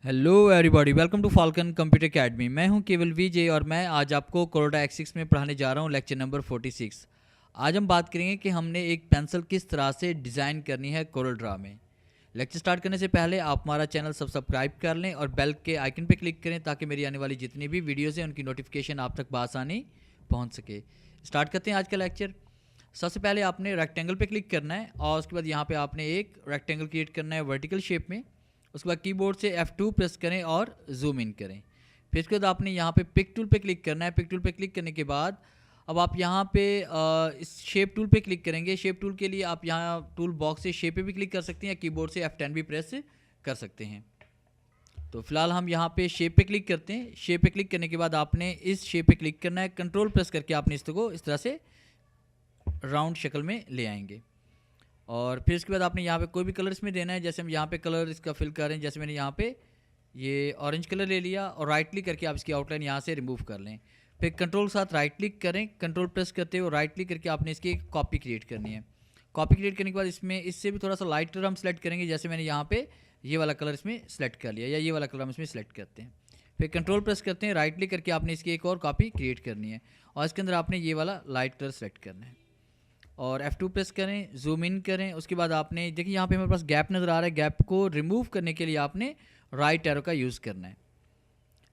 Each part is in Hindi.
Hello everybody, welcome to Falcon computer academy. मैं हूं केवल विजय और मैं आज आपको कोरोडा X6 में पढ़ाने जा रहा हूं लेक्चर नंबर 46। आज हम बात करेंगे कि हमने एक पेंसिल किस तरह से डिज़ाइन करनी है कोरलड्रा में। लेक्चर स्टार्ट करने से पहले आप हमारा चैनल सब्सक्राइब कर लें और बेल के आइकन पर क्लिक करें ताकि मेरी आने वाली जितनी भी वीडियोज़ हैं उनकी नोटिफिकेशन आप तक बआसानी पहुँच सके। स्टार्ट करते हैं आज का लेक्चर। सबसे पहले आपने रेक्टेंगल पे क्लिक करना है और उसके बाद यहाँ पे आपने एक रेक्टेंगल क्रिएट करना है वर्टिकल शेप में। उसके बाद कीबोर्ड से F2 प्रेस करें और जूम इन करें। फिर उसके बाद आपने यहाँ पे पिक टूल पे क्लिक करना है। पिक टूल पे क्लिक करने के बाद अब आप यहाँ पे इस शेप टूल पे क्लिक करेंगे। शेप टूल के लिए आप यहाँ टूल बॉक्स से शेप पे भी क्लिक कर सकते हैं या कीबोर्ड से F10 भी प्रेस कर सकते हैं। तो फिलहाल हम यहाँ पे शेप पे क्लिक करते हैं। शेप पे क्लिक करने के बाद आपने इस शेप पे क्लिक करना है। कंट्रोल प्रेस करके आपने इसको इस तरह से राउंड शक्ल में ले आएंगे और फिर उसके बाद आपने यहाँ पे कोई भी कलर इसमें देना है। जैसे हम यहाँ पे कलर इसका फिल कर रहे हैं, जैसे मैंने यहाँ पे ये ऑरेंज कलर ले लिया और राइट क्लिक करके आप इसकी आउटलाइन यहाँ से रिमूव कर लें। फिर कंट्रोल के साथ राइट क्लिक करें, कंट्रोल प्रेस करते हुए राइट क्लिक करके आपने इसकी एक कॉपी क्रिएट करनी है। कॉपी क्रिएट करने के बाद इसमें इससे भी थोड़ा सा लाइट कलर हम सेलेक्ट करेंगे। जैसे मैंने यहाँ पे ये वाला कलर इसमें सेलेक्ट कर लिया या ये वाला कलर हम इसमें सेलेक्ट करते हैं। फिर कंट्रोल प्रेस करते हैं, राइट क्लिक करके आपने इसकी एक और कॉपी क्रिएट करनी है और इसके अंदर आपने ये वाला लाइट कलर सेलेक्ट करना है और F2 प्रेस करें, जूम इन करें। उसके बाद आपने देखिए यहाँ पे हमारे पास गैप नज़र आ रहा है। गैप को रिमूव करने के लिए आपने राइट एरो का यूज़ करना है।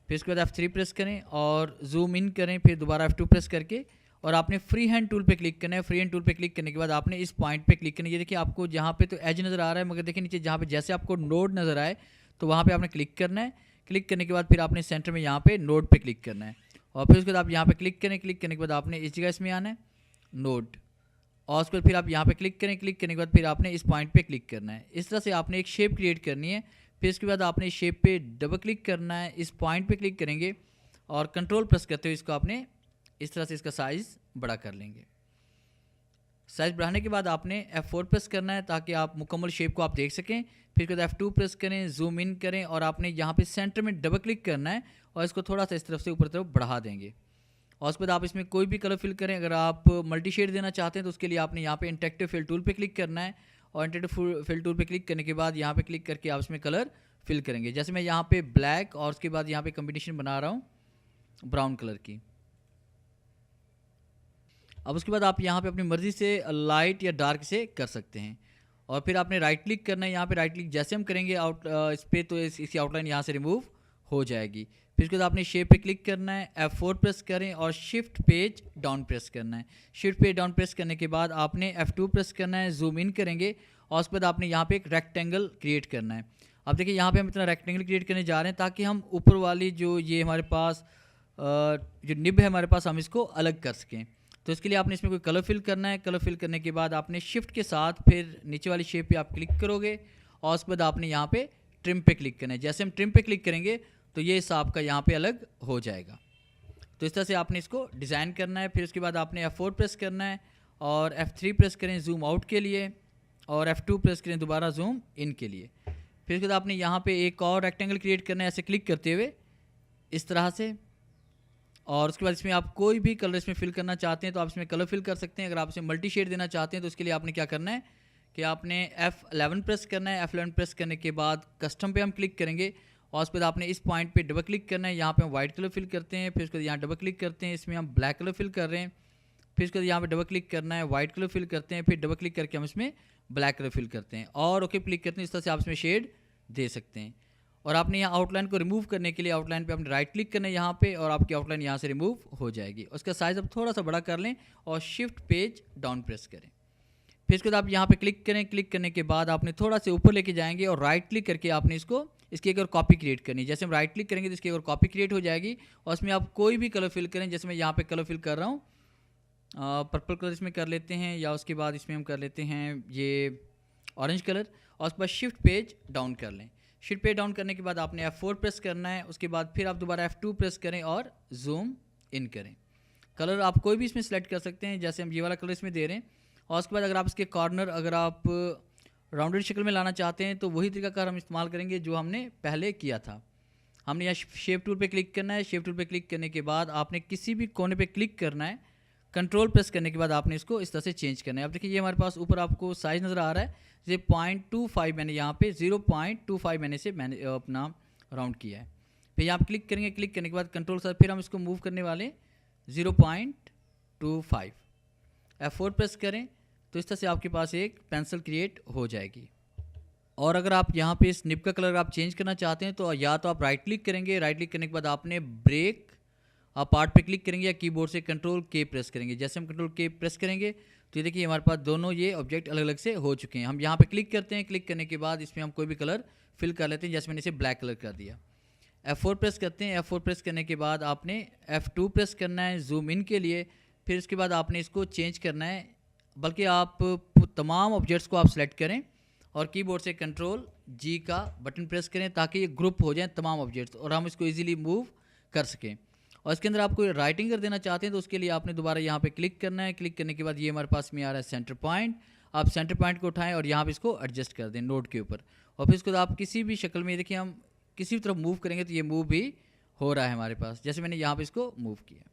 फिर उसके बाद F3 प्रेस करें और जूम इन करें। फिर दोबारा F2 प्रेस करके और आपने फ्री हैंड टूल पे क्लिक करना है। फ्री हैंड टूल पे क्लिक करने के बाद आपने इस पॉइंट पे क्लिक करना है। ये देखिए आपको जहाँ पे तो एज नज़र आ रहा है, मगर देखिए नीचे जहाँ पे जैसे आपको नोड नज़र आए तो वहाँ पर आपने क्लिक करना है। क्लिक करने के बाद फिर आपने सेंटर में यहाँ पे नोड पे क्लिक करना है और फिर उसके बाद आप यहाँ पे क्लिक करें। क्लिक करने के बाद आपने इस जगह इसमें आना है नोड और उसके बाद फिर आप यहाँ पे क्लिक करें। क्लिक करने के बाद फिर आपने इस पॉइंट पे क्लिक करना है। इस तरह से आपने एक शेप क्रिएट करनी है। फिर इसके बाद आपने इस शेप पे डबल क्लिक करना है, इस पॉइंट पे क्लिक करेंगे और कंट्रोल प्रेस करते हुए इसको आपने इस तरह से इसका साइज़ बड़ा कर लेंगे। साइज़ बढ़ाने के बाद आपने F4 प्रेस करना है ताकि आप मुकम्मल शेप को आप देख सकें। फिर उसके बाद F2 प्रेस करें, जूम इन करें और आपने यहाँ पे सेंटर में डबल क्लिक करना है और इसको थोड़ा सा इस तरफ से ऊपर तरफ बढ़ा देंगे और उसके बाद आप इसमें कोई भी कलर फिल करें। अगर आप मल्टी शेड देना चाहते हैं तो उसके लिए आपने यहाँ पे इंटरेक्टिव फिल टूल पे क्लिक करना है और इंटरेक्टिव फिल टूल पे क्लिक करने के बाद यहाँ पे क्लिक करके आप इसमें कलर फिल करेंगे। जैसे मैं यहाँ पे ब्लैक और उसके बाद यहाँ पे कॉम्बिनेशन बना रहा हूँ ब्राउन कलर की। अब उसके बाद आप यहाँ पे अपनी मर्ज़ी से लाइट या डार्क से कर सकते हैं और फिर आपने राइट क्लिक करना है। यहाँ पे राइट क्लिक जैसे हम करेंगे इस पर तो इसकी आउटलाइन यहाँ से रिमूव हो जाएगी। फिर उसके बाद आपने शेप पे क्लिक करना है, F4 प्रेस करें और शिफ्ट पेज डाउन प्रेस करना है। शिफ्ट पेज डाउन प्रेस करने के बाद आपने F2 प्रेस करना है, जूम इन करेंगे और उसके बाद आपने यहाँ पे एक रेक्टेंगल क्रिएट करना है। अब देखिए यहाँ पे हम इतना रेक्टेंगल क्रिएट करने जा रहे हैं ताकि हम ऊपर वाली जो ये हमारे पास जो निब है हमारे पास, हम इसको अलग कर सकें। तो इसके लिए आपने इसमें कोई कलर फिल करना है। कलर फिल करने के बाद आपने शिफ्ट के साथ फिर नीचे वाली शेप पे आप क्लिक करोगे और उसके बाद आपने यहाँ पे ट्रिम पे क्लिक करना है। जैसे हम ट्रिम पे क्लिक करेंगे तो ये हिस्सा आपका यहाँ पे अलग हो जाएगा। तो इस तरह से आपने इसको डिज़ाइन करना है। फिर उसके बाद आपने F4 प्रेस करना है और F3 प्रेस करें जूम आउट के लिए और F2 प्रेस करें दोबारा जूम इन के लिए। फिर उसके बाद आपने यहाँ पे एक और रेक्टेंगल क्रिएट करना है ऐसे क्लिक करते हुए इस तरह से और उसके बाद इसमें आप कोई भी कलर इसमें फिल करना चाहते हैं तो आप इसमें कलर फिल कर सकते हैं। अगर आप इसमें मल्टी शेड देना चाहते हैं तो उसके लिए आपने क्या करना है कि आपने F11 प्रेस करना है। F11 प्रेस करने के बाद कस्टम पे हम क्लिक करेंगे और उसके बाद आपने इस पॉइंट पे डबल क्लिक करना है। यहाँ पे हम वाइट कलर फिल करते हैं। फिर उसके बाद यहाँ डबल क्लिक करते हैं, इसमें हम ब्लैक कलर फिल कर रहे हैं। फिर उसके बाद यहाँ पे डबल क्लिक करना है, वाइट कलर फिल करते हैं। फिर डबल क्लिक करके हम इसमें ब्लैक कलर फिल करते हैं और ओके क्लिक करते हैं। इस तरह से आप इसमें शेड दे सकते हैं। और आपने यहाँ आउटलाइन को रिमूव करने के लिए आउटलाइन पे आपने राइट क्लिक करना है यहाँ पे और आपकी आउटलाइन यहाँ से रिमूव हो जाएगी। उसका साइज़ अब थोड़ा सा बड़ा कर लें और शिफ्ट पेज डाउन प्रेस करें। फिर इसके बाद आप यहाँ पे क्लिक करें। क्लिक करने के बाद आपने थोड़ा से ऊपर लेके जाएंगे और राइट क्लिक करके आपने इसकी एक और कॉपी क्रिएट करनी है। जैसे हम राइट क्लिक करेंगे तो इसकी एक और कॉपी क्रिएट हो जाएगी और उसमें आप कोई भी कलर फिल करें। जैसे मैं यहाँ पे कलर फिल कर रहा हूँ, पर्पल कलर इसमें कर लेते हैं या उसके बाद इसमें हम कर लेते हैं ये ऑरेंज कलर और उसके बाद शिफ्ट पेज डाउन कर लें। शिफ्ट पेज डाउन करने के बाद आपने F4 प्रेस करना है। उसके बाद फिर आप दोबारा F2 प्रेस करें और जूम इन करें। कलर आप कोई भी इसमें सेलेक्ट कर सकते हैं, जैसे हम ये वाला कलर इसमें दे रहे हैं। और उसके बाद अगर आप इसके कॉर्नर अगर आप राउंडेड शक्ल में लाना चाहते हैं तो वही तरीकाकार हम इस्तेमाल करेंगे जो हमने पहले किया था। हमने यहाँ शेप टूल पे क्लिक करना है। शेप टूल पे क्लिक करने के बाद आपने किसी भी कोने पे क्लिक करना है। कंट्रोल प्रेस करने के बाद आपने इसको इस तरह से चेंज करना है। अब देखिए ये हमारे पास ऊपर आपको साइज़ नज़र आ रहा है। ये 0.25 मैंने यहाँ पे 0.25 मैंने से मैंने अपना राउंड किया है। फिर यहाँ पे क्लिक करेंगे, क्लिक करने के बाद कंट्रोल सर फिर हम इसको मूव करने वाले 0.25। F4 प्रेस करें तो इस तरह से आपके पास एक पेंसिल क्रिएट हो जाएगी। और अगर आप यहाँ पे इस निब का कलर आप चेंज करना चाहते हैं तो या तो आप राइट क्लिक करेंगे, राइट क्लिक करने के बाद आपने ब्रेक आप पार्ट पे क्लिक करेंगे या कीबोर्ड से कंट्रोल के प्रेस करेंगे। जैसे हम कंट्रोल के प्रेस करेंगे तो ये देखिए हमारे पास दोनों ये ऑब्जेक्ट अलग अलग से हो चुके हैं। हम यहाँ पे क्लिक करते हैं, क्लिक करने के बाद इसमें हम कोई भी कलर फिल कर लेते हैं, जैसे मैंने इसे ब्लैक कलर कर दिया। F4 प्रेस करते हैं, F4 प्रेस करने के बाद आपने F2 प्रेस करना है जूम इन के लिए। फिर उसके बाद आपने इसको चेंज करना है, बल्कि आप तमाम ऑब्जेक्ट्स को आप सेलेक्ट करें और कीबोर्ड से कंट्रोल G का बटन प्रेस करें ताकि ये ग्रुप हो जाए तमाम ऑब्जेक्ट्स और हम इसको इजीली मूव कर सकें। और इसके अंदर आपको राइटिंग कर देना चाहते हैं तो उसके लिए आपने दोबारा यहाँ पे क्लिक करना है। क्लिक करने के बाद ये हमारे पास में आ रहा है सेंटर पॉइंट। आप सेंटर पॉइंट को उठाएं और यहाँ पे इसको एडजस्ट कर दें नोट के ऊपर। और फिर इसको आप किसी भी शक्ल में देखिए हम किसी भी तरफ मूव करेंगे तो ये मूव भी हो रहा है हमारे पास, जैसे मैंने यहाँ पे इसको मूव किया।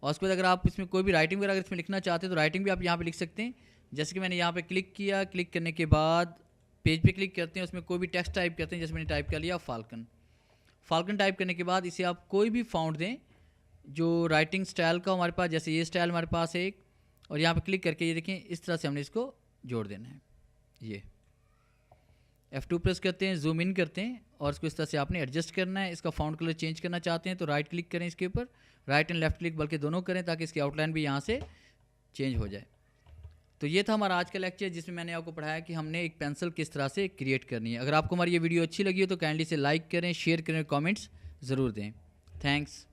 और उसके बाद अगर आप इसमें कोई भी राइटिंग वगैरह अगर इसमें लिखना चाहते हैं तो राइटिंग भी आप यहाँ पे लिख सकते हैं। जैसे कि मैंने यहाँ पे क्लिक किया, क्लिक करने के बाद पेज पे क्लिक करते हैं, उसमें कोई भी टेक्स्ट टाइप करते हैं। जैसे मैंने टाइप कर लिया फाल्कन। फाल्कन टाइप करने के बाद इसे आप कोई भी फाउंड दें जो राइटिंग स्टाइल का हमारे पास, जैसे ये स्टाइल हमारे पास है एक, और यहाँ पे क्लिक करके ये देखें इस तरह से हमने इसको जोड़ देना है। ये F2 प्रेस करते हैं, जूम इन करते हैं और इसको इस तरह से आपने एडजस्ट करना है। इसका फाउंड कलर चेंज करना चाहते हैं तो राइट क्लिक करें इसके ऊपर, राइट एंड लेफ्ट क्लिक बल्कि दोनों करें ताकि इसकी आउटलाइन भी यहाँ से चेंज हो जाए। तो ये था हमारा आज का लेक्चर जिसमें मैंने आपको पढ़ाया कि हमने एक पेंसिल किस तरह से क्रिएट करनी है। अगर आपको हमारी ये वीडियो अच्छी लगी हो तो काइंडली से लाइक करें, शेयर करें, कमेंट्स ज़रूर दें। थैंक्स।